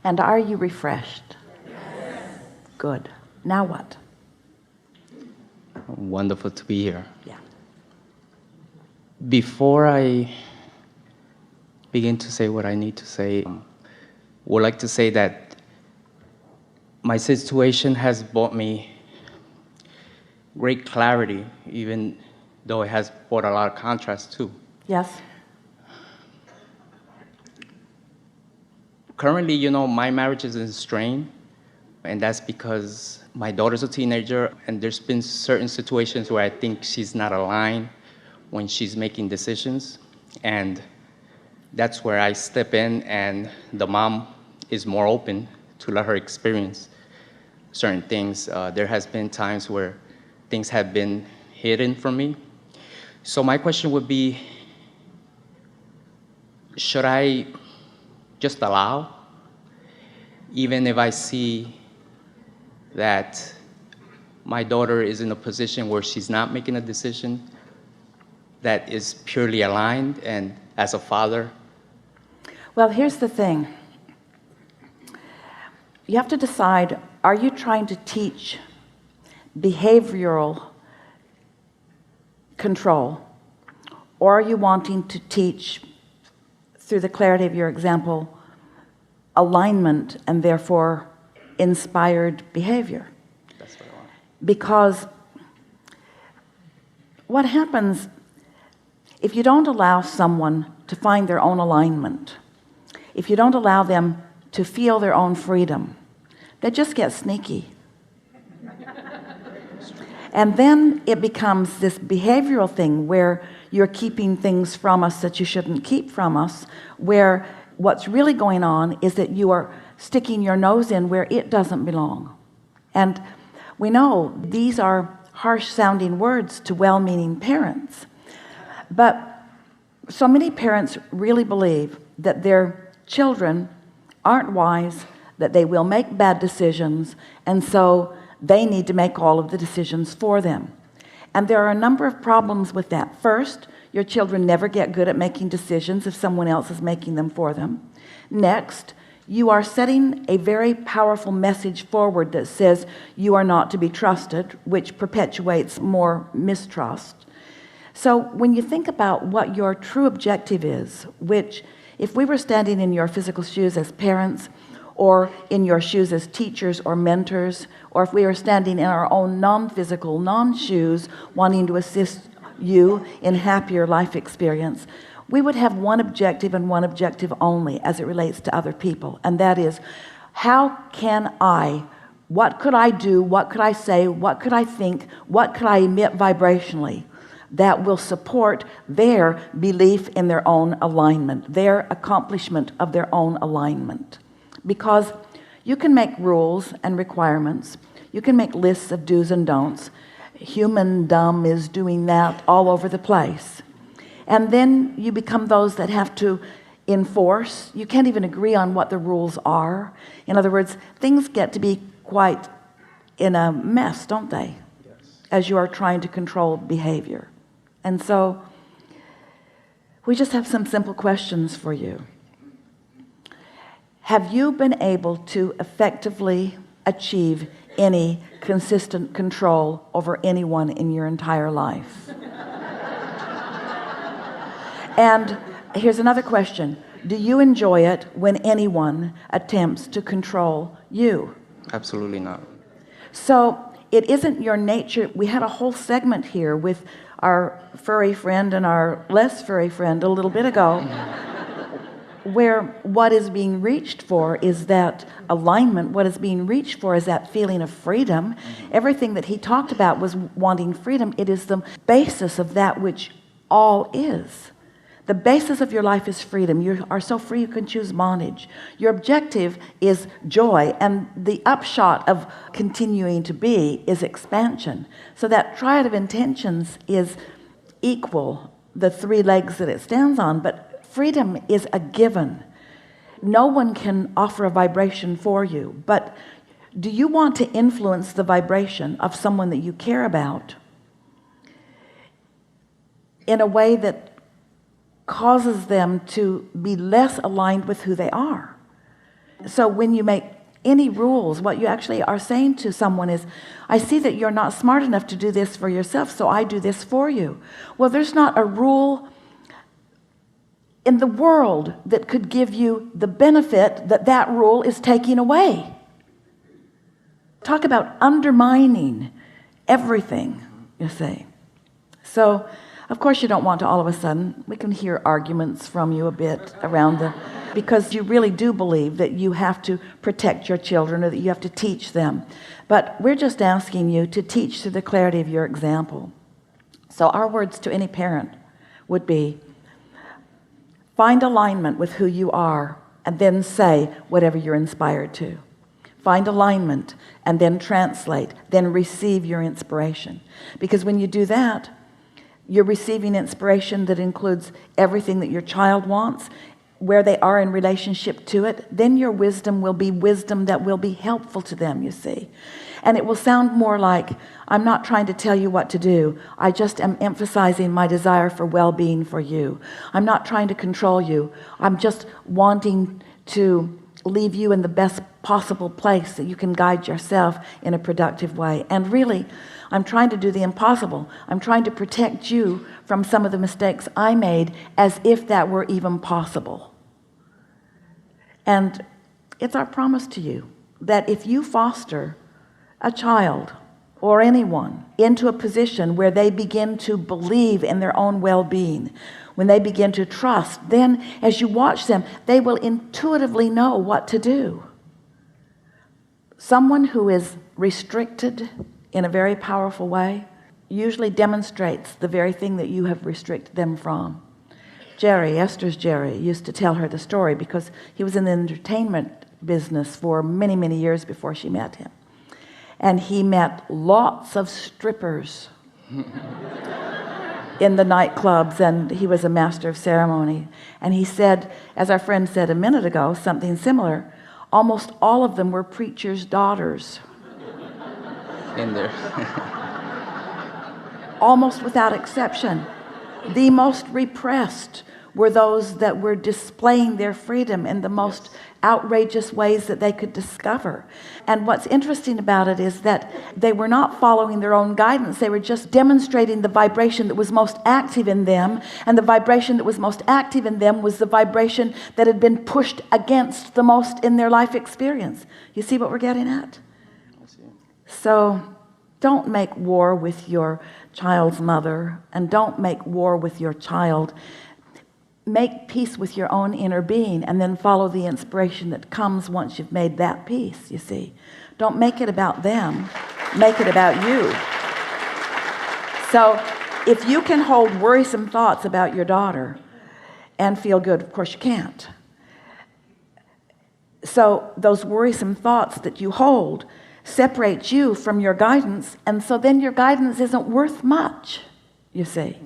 And are you refreshed? Yes. Good. Now what? Wonderful to be here. Yeah. Before I begin to say what I need to say, would like to say that my situation has brought me great clarity, even though it has brought a lot of contrast too. Yes. Currently, my marriage is in strain, and that's because my daughter's a teenager, and there's been certain situations where I think she's not aligned when she's making decisions, and that's where I step in, and the mom is more open to let her experience certain things. There has been times where things have been hidden from me. So my question would be, should I just allow, even if I see that my daughter is in a position where she's not making a decision that is purely aligned, and as a father? Well, here's the thing. You have to decide, are you trying to teach behavioral control, or are you wanting to teach, through the clarity of your example, alignment and therefore inspired behavior? That's what I want. Because what happens if you don't allow someone to find their own alignment, if you don't allow them to feel their own freedom, they just get sneaky. And then it becomes this behavioral thing where you're keeping things from us that you shouldn't keep from us, where what's really going on is that you are sticking your nose in where it doesn't belong. And we know these are harsh sounding words to well-meaning parents, but so many parents really believe that their children aren't wise, that they will make bad decisions, and so they need to make all of the decisions for them. And there are a number of problems with that. First, your children never get good at making decisions if someone else is making them for them. Next, you are setting a very powerful message forward that says you are not to be trusted, which perpetuates more mistrust. So when you think about what your true objective is, which if we were standing in your physical shoes as parents, or in your shoes as teachers or mentors, or if we were standing in our own non-physical, non-shoes, wanting to assist you in happier life experience, we would have one objective and one objective only as it relates to other people, and that is, how can I, what could I do, what could I say, what could I think, what could I emit vibrationally that will support their belief in their own alignment, their accomplishment of their own alignment. Because you can make rules and requirements, you can make lists of do's and don'ts. Humandom is doing that all over the place, and then you become those that have to enforce. You can't even agree on what the rules are. In other words, things get to be quite in a mess, don't they? Yes. As you are trying to control behavior. And so we just have some simple questions for you. Have you been able to effectively achieve any consistent control over anyone in your entire life? And here's another question. Do you enjoy it when anyone attempts to control you? Absolutely not. So it isn't your nature. We had a whole segment here with our furry friend and our less furry friend a little bit ago, where what is being reached for is that alignment. What is being reached for is that feeling of freedom. Everything that he talked about was wanting freedom. It is the basis of that which all is. The basis of your life is freedom. You are so free you can choose bondage. Your objective is joy, and the upshot of continuing to be is expansion. So that triad of intentions is equal, the three legs that it stands on, but freedom is a given. No one can offer a vibration for you, but do you want to influence the vibration of someone that you care about in a way that causes them to be less aligned with who they are? So when you make any rules, what you actually are saying to someone is, I see that you're not smart enough to do this for yourself, so I do this for you. Well, there's not a rule in the world that could give you the benefit that that rule is taking away. Talk about undermining everything, you see. So of course you don't want to all of a sudden, we can hear arguments from you a bit around because you really do believe that you have to protect your children or that you have to teach them. But we're just asking you to teach through the clarity of your example. So our words to any parent would be, find alignment with who you are and then say whatever you're inspired to. Find alignment and then translate, then receive your inspiration. Because when you do that, you're receiving inspiration that includes everything that your child wants, where they are in relationship to it. Then your wisdom will be wisdom that will be helpful to them, you see. And it will sound more like, I'm not trying to tell you what to do. I just am emphasizing my desire for well-being for you. I'm not trying to control you. I'm just wanting to leave you in the best possible place that you can guide yourself in a productive way. And really, I'm trying to do the impossible. I'm trying to protect you from some of the mistakes I made, as if that were even possible. And it's our promise to you that if you foster a child or anyone into a position where they begin to believe in their own well-being, when they begin to trust, then as you watch them, they will intuitively know what to do. Someone who is restricted in a very powerful way usually demonstrates the very thing that you have restricted them from. Esther's Jerry, used to tell her the story because he was in the entertainment business for many, many years before she met him. And he met lots of strippers in the nightclubs, and he was a master of ceremony. And he said, as our friend said a minute ago, something similar, almost all of them were preachers' daughters. In there. Almost without exception. The most repressed were those that were displaying their freedom in the most outrageous ways that they could discover. And what's interesting about it is that they were not following their own guidance. They were just demonstrating the vibration that was most active in them, and the vibration that was most active in them was the vibration that had been pushed against the most in their life experience. You see what we're getting at? I see. So don't make war with your child's mother, and don't make war with your child. Make peace with your own inner being, and then follow the inspiration that comes once you've made that peace, you see. Don't make it about them. Make it about you. So if you can hold worrisome thoughts about your daughter and feel good, of course you can't. So those worrisome thoughts that you hold separate you from your guidance, and so then your guidance isn't worth much, you see.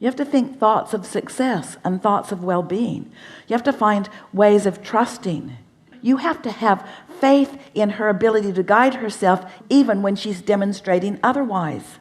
You have to think thoughts of success and thoughts of well-being. You have to find ways of trusting. You have to have faith in her ability to guide herself even when she's demonstrating otherwise.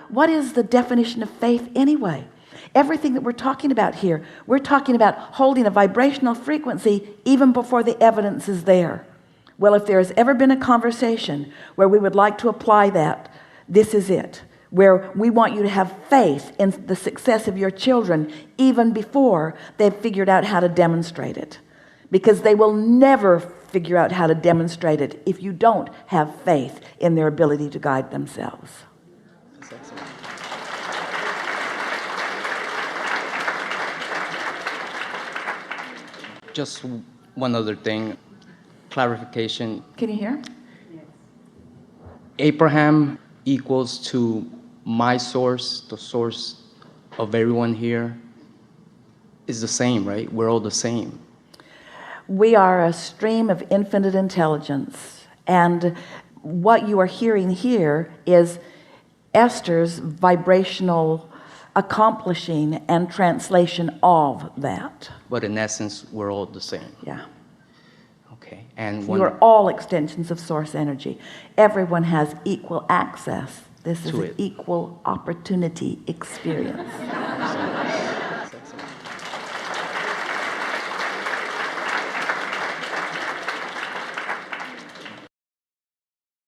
What is the definition of faith anyway? Everything that we're talking about here, we're talking about holding a vibrational frequency even before the evidence is there. Well, if there has ever been a conversation where we would like to apply that, this is it. Where we want you to have faith in the success of your children even before they've figured out how to demonstrate it. Because they will never figure out how to demonstrate it if you don't have faith in their ability to guide themselves. That's excellent. Just one other thing, clarification. Can you hear? Abraham equals to my source, the source of everyone here, is the same, right? We're all the same. We are a stream of infinite intelligence, and what you are hearing here is Esther's vibrational accomplishing and translation of that. But in essence, we're all the same. Yeah. Okay. And You are all extensions of source energy. Everyone has equal access. This is To an it. equal opportunity experience.